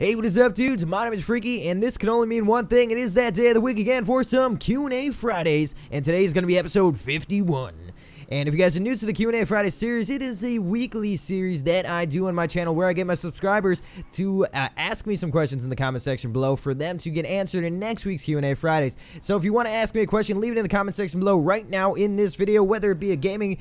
Hey, what is up, dudes? My name is Freaky, and this can only mean one thing. It is that day of the week again for some Q&A Fridays, and today is going to be episode 51. And if you guys are new to the Q&A Friday series, it is a weekly series that I do on my channel where I get my subscribers to ask me some questions in the comment section below for them to get answered in next week's Q&A Fridays. So if you want to ask me a question, leave it in the comment section below right now in this video, whether it be a gaming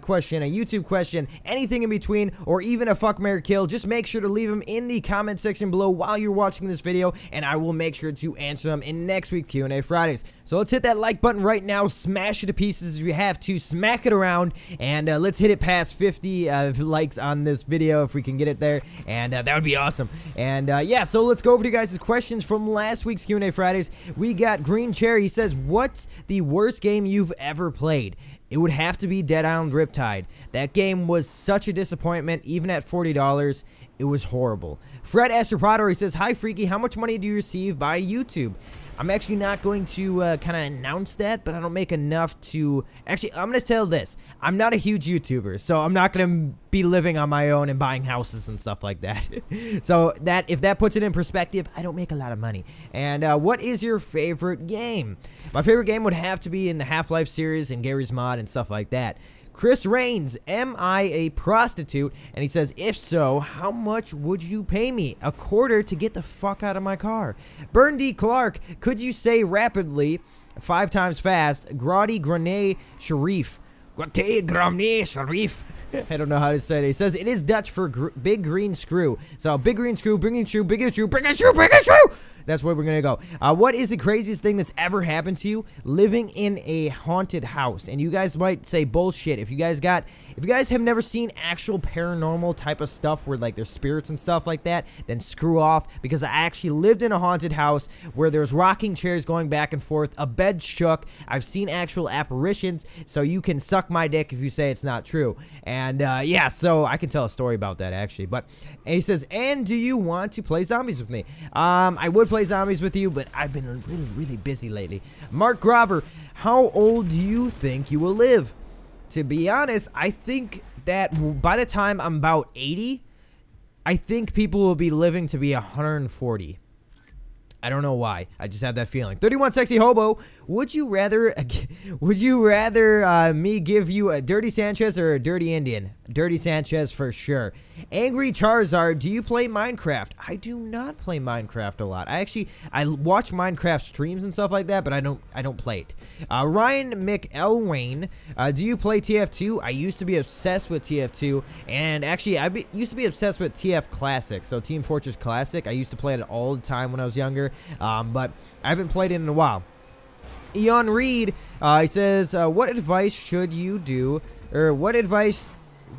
question, a YouTube question, anything in between, or even a fuck, marry, kill. Just make sure to leave them in the comment section below while you're watching this video, and I will make sure to answer them in next week's Q&A Fridays. So let's hit that like button right now, smash it to pieces if you have to, smack it around, and let's hit it past 50 likes on this video if we can get it there, and that would be awesome. And yeah, so let's go over to you guys' questions from last week's Q&A Fridays. We got Green Cherry. He says, what's the worst game you've ever played? It would have to be Dead Island Riptide. That game was such a disappointment, even at $40. It was horrible. Fred Astropotter, he says, hi Freaky, how much money do you receive by YouTube? I'm actually not going to kind of announce that, but I don't make enough to... Actually, I'm going to tell this. I'm not a huge YouTuber, so I'm not going to be living on my own and buying houses and stuff like that. So if that puts it in perspective, I don't make a lot of money. And what is your favorite game? My favorite game would have to be in the Half-Life series and Gary's Mod and stuff like that. Chris Rains, am I a prostitute? And he says, if so, how much would you pay me? A quarter to get the fuck out of my car. Burn D. Clark, could you say rapidly, 5 times fast, Grady Grenay Sharif? Grady Grenay Sharif. I don't know how to say it. He says, it is Dutch for big green screw. So, big green screw, bringing screw, biggest screw, biggest screw, biggest screw! That's where we're gonna go. What is the craziest thing that's ever happened to you? Living in a haunted house. And you guys might say bullshit. If you guys have never seen actual paranormal type of stuff where like there's spirits and stuff like that, then screw off, because I actually lived in a haunted house where there's rocking chairs going back and forth, a bed shook. I've seen actual apparitions, so you can suck my dick if you say it's not true. And yeah, so I can tell a story about that actually. But and he says, and do you want to play zombies with me? I would play zombies with you, but I've been really busy lately. Mark Grover, how old do you think you will live? To be honest, I think that by the time I'm about 80, I think people will be living to be 140. I don't know why. I just have that feeling. 31 Sexy Hobo, would you rather me give you a Dirty Sanchez or a Dirty Indian? Dirty Sanchez for sure. Angry Charizard, do you play Minecraft? I do not play Minecraft a lot. I watch Minecraft streams and stuff like that, but I don't play it. Ryan McElwain, do you play TF2? I used to be obsessed with TF2, and actually I used to be obsessed with TF Classic, so Team Fortress Classic. I used to play it all the time when I was younger, but I haven't played it in a while. Eon Reed, he says, what advice should you do, or what advice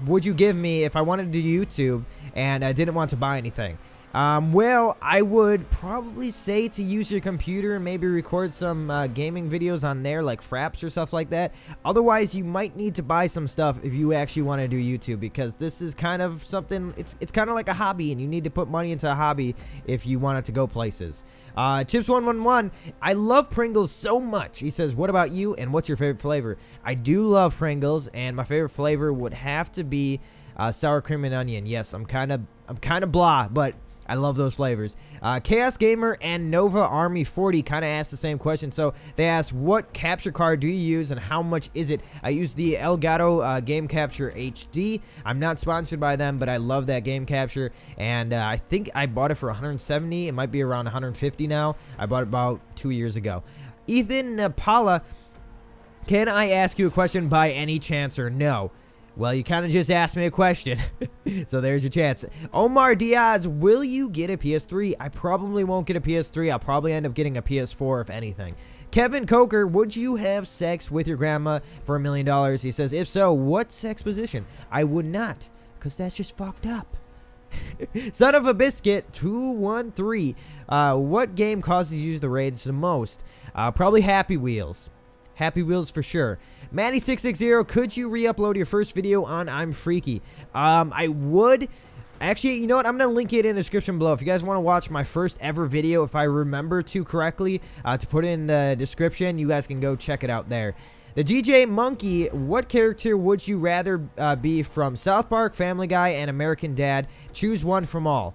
would you give me if I wanted to do YouTube and I didn't want to buy anything? Well, I would probably say to use your computer and maybe record some gaming videos on there, like Fraps or stuff like that. Otherwise, you might need to buy some stuff if you actually want to do YouTube, because this is kind of something, it's kind of like a hobby, and you need to put money into a hobby if you want it to go places. Chips111, I love Pringles so much. He says, what about you, and what's your favorite flavor? I do love Pringles, and my favorite flavor would have to be sour cream and onion. Yes, I'm kind of blah, but I love those flavors. Chaos Gamer and Nova Army 40 kind of asked the same question. So they asked, what capture card do you use and how much is it? I use the Elgato Game Capture HD. I'm not sponsored by them, but I love that game capture. And I think I bought it for 170. It might be around 150 now. I bought it about 2 years ago. Ethan Paula, can I ask you a question by any chance or no? Well, you kind of just asked me a question, so there's your chance. Omar Diaz, will you get a PS3? I probably won't get a PS3. I'll probably end up getting a PS4, if anything. Kevin Coker, would you have sex with your grandma for $1 million? He says, if so, what sex position? I would not, because that's just fucked up. Son of a Biscuit 213, what game causes you to rage the most? Probably Happy Wheels. Happy Wheels for sure. Maddie660, could you re-upload your first video on ImFr3ke? I would. Actually, you know what? I'm going to link it in the description below. If you guys want to watch my first ever video, if I remember to correctly, to put it in the description, you guys can go check it out there. The DJ Monkey, what character would you rather be from South Park, Family Guy, and American Dad? Choose one from all.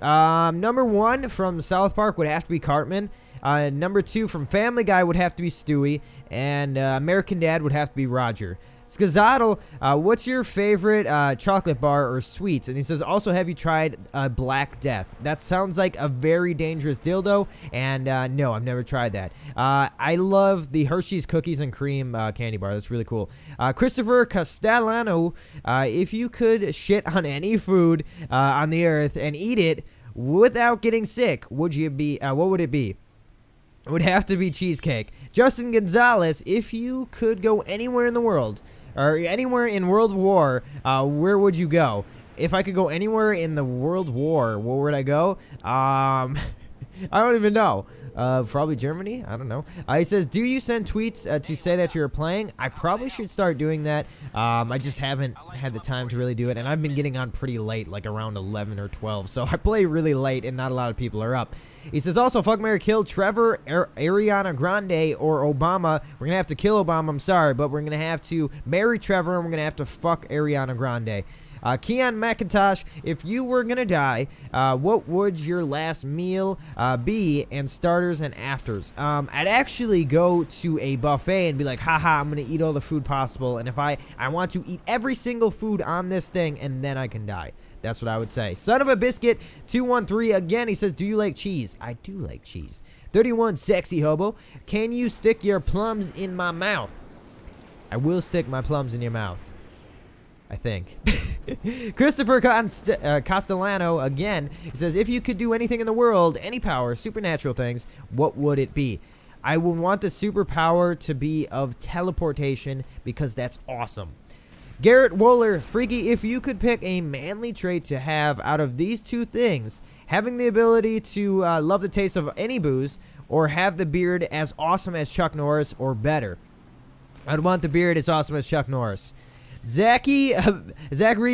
Number 1 from South Park would have to be Cartman. Number 2 from Family Guy would have to be Stewie. And American Dad would have to be Roger. Skazadl, what's your favorite chocolate bar or sweets? And he says, also, have you tried Black Death? That sounds like a very dangerous dildo, and no, I've never tried that. I love the Hershey's Cookies and Cream candy bar. That's really cool. Christopher Castellano, if you could shit on any food on the earth and eat it without getting sick, what would it be? It would have to be cheesecake. Justin Gonzalez, if you could go anywhere in the world, or anywhere in World War, where would you go? If I could go anywhere in the World War, where would I go? I don't even know. Probably Germany? I don't know. He says, do you send tweets to say that you're playing? I probably should start doing that. I just haven't had the time to really do it, and I've been getting on pretty late, like around 11 or 12, so I play really late, and not a lot of people are up. He says, also, fuck, marry, kill Trevor, Ariana Grande, or Obama. We're going to have to kill Obama, I'm sorry, but we're going to have to marry Trevor, and we're going to have to fuck Ariana Grande. Keon McIntosh, if you were going to die, what would your last meal be, and starters and afters? I'd actually go to a buffet and be like, haha, I'm going to eat all the food possible, and if I want to eat every single food on this thing, and then I can die. That's what I would say. Son of a Biscuit 213 again. He says, do you like cheese? I do like cheese. 31 Sexy Hobo. Can you stick your plums in my mouth? I will stick my plums in your mouth. I think. Christopher Castellano again. He says, if you could do anything in the world, any power, supernatural things, what would it be? I would want the superpower to be of teleportation because that's awesome. Garrett Wohler, Freaky, if you could pick a manly trait to have out of these two things, having the ability to love the taste of any booze, or have the beard as awesome as Chuck Norris, or better. I'd want the beard as awesome as Chuck Norris. Zachary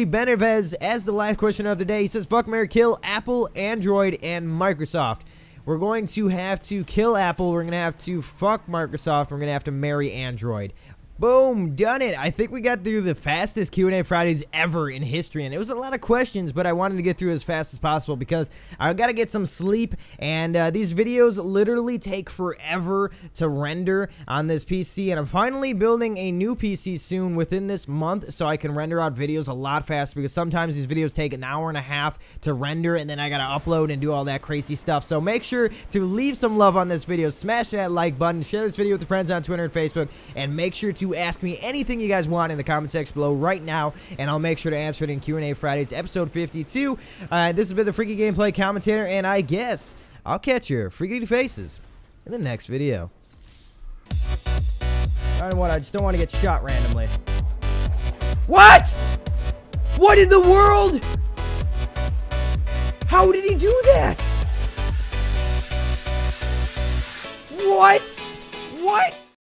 Benevez, as the last question of the day, he says, fuck, marry, kill Apple, Android, and Microsoft. We're going to have to kill Apple, we're going to have to fuck Microsoft, we're going to have to marry Android. Boom, done it. I think we got through the fastest Q&A Fridays ever in history, and it was a lot of questions, but I wanted to get through as fast as possible because I got to get some sleep, and these videos literally take forever to render on this PC, and I'm finally building a new PC soon within this month so I can render out videos a lot faster, because sometimes these videos take an hour and a half to render, and then I got to upload and do all that crazy stuff. So make sure to leave some love on this video, smash that like button, share this video with your friends on Twitter and Facebook, and make sure to ask me anything you guys want in the comment section below right now, and I'll make sure to answer it in Q&A Fridays, episode 52. This has been the Freaky Gameplay Commentator, and I guess I'll catch your freaky faces in the next video. I just don't want to get shot randomly. What? What in the world? How did he do that? What? What?